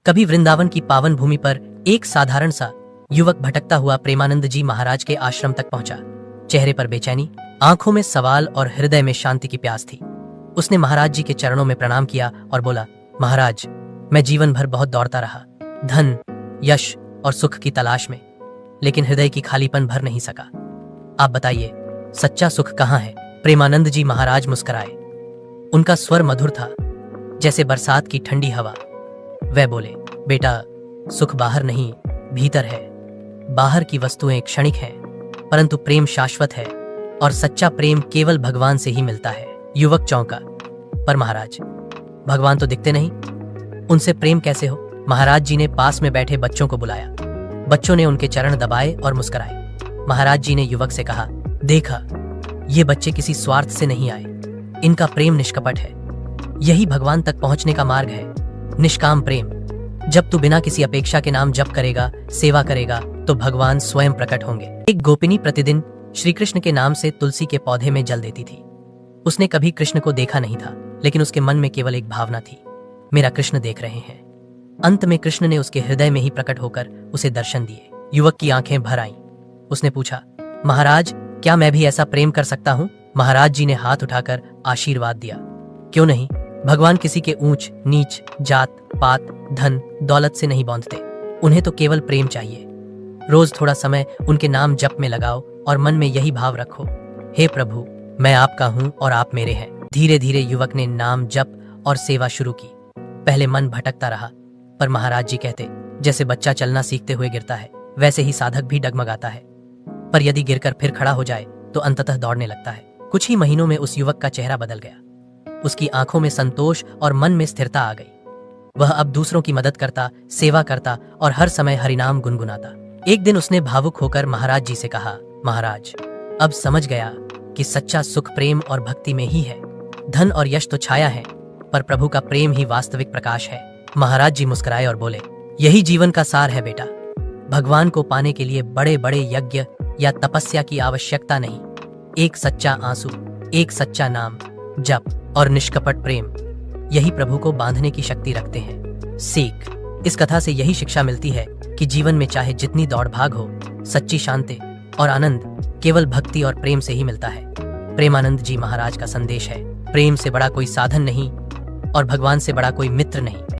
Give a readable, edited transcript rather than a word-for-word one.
कभी वृंदावन की पावन भूमि पर एक साधारण सा युवक भटकता हुआ प्रेमानंद जी महाराज के आश्रम तक पहुंचा। चेहरे पर बेचैनी, आंखों में सवाल और हृदय में शांति की प्यास थी। उसने महाराज जी के चरणों में प्रणाम किया और बोला, महाराज, मैं जीवन भर बहुत दौड़ता रहा, धन, यश और सुख की तलाश में, लेकिन हृदय की खालीपन भर नहीं सका। आप बताइए, सच्चा सुख कहाँ है? प्रेमानंद जी महाराज मुस्कुराए। उनका स्वर मधुर था, जैसे बरसात की ठंडी हवा। वह बोले, बेटा, सुख बाहर नहीं, भीतर है। बाहर की वस्तुएं क्षणिक हैं, परंतु प्रेम शाश्वत है, और सच्चा प्रेम केवल भगवान से ही मिलता है। युवक चौंका, पर महाराज, भगवान तो दिखते नहीं, उनसे प्रेम कैसे हो? महाराज जी ने पास में बैठे बच्चों को बुलाया। बच्चों ने उनके चरण दबाए और मुस्कुराए। महाराज जी ने युवक से कहा, देखा, ये बच्चे किसी स्वार्थ से नहीं आए, इनका प्रेम निष्कपट है। यही भगवान तक पहुंचने का मार्ग है, निष्काम प्रेम। जब तू बिना किसी अपेक्षा के नाम जप करेगा, सेवा करेगा, तो भगवान स्वयं प्रकट होंगे। एक गोपिनी प्रतिदिन श्री कृष्ण के नाम से तुलसी के पौधे में जल देती थी। उसने कभी कृष्ण को देखा नहीं था, लेकिन उसके मन में केवल एक भावना थी, मेरा कृष्ण देख रहे हैं। अंत में कृष्ण ने उसके हृदय में ही प्रकट होकर उसे दर्शन दिए। युवक की आंखें भर आईं। उसने पूछा, महाराज, क्या मैं भी ऐसा प्रेम कर सकता हूँ? महाराज जी ने हाथ उठाकर आशीर्वाद दिया। क्यों नहीं? भगवान किसी के ऊंच नीच, जात पात, धन दौलत से नहीं बांधते, उन्हें तो केवल प्रेम चाहिए। रोज थोड़ा समय उनके नाम जप में लगाओ और मन में यही भाव रखो, हे प्रभु, मैं आपका हूँ और आप मेरे हैं। धीरे धीरे युवक ने नाम जप और सेवा शुरू की। पहले मन भटकता रहा, पर महाराज जी कहते, जैसे बच्चा चलना सीखते हुए गिरता है, वैसे ही साधक भी डगमगाता है, पर यदि गिरकर फिर खड़ा हो जाए तो अंततः दौड़ने लगता है। कुछ ही महीनों में उस युवक का चेहरा बदल गया। उसकी आंखों में संतोष और मन में स्थिरता आ गई। वह अब दूसरों की मदद करता, सेवा करता और हर समय हरिनाम गुनगुनाता। एक दिन उसने भावुक होकर महाराज जी से कहा, महाराज, अब समझ गया कि सच्चा सुख प्रेम और भक्ति में ही है। धन और यश तो छाया है, पर प्रभु का प्रेम ही वास्तविक प्रकाश है। महाराज जी मुस्कुराए और बोले, यही जीवन का सार है बेटा। भगवान को पाने के लिए बड़े बड़े यज्ञ या तपस्या की आवश्यकता नहीं। एक सच्चा आंसू, एक सच्चा नाम जप और निष्कपट प्रेम, यही प्रभु को बांधने की शक्ति रखते हैं। सीख, इस कथा से यही शिक्षा मिलती है कि जीवन में चाहे जितनी दौड़ भाग हो, सच्ची शांति और आनंद केवल भक्ति और प्रेम से ही मिलता है। प्रेमानंद जी महाराज का संदेश है, प्रेम से बड़ा कोई साधन नहीं और भगवान से बड़ा कोई मित्र नहीं।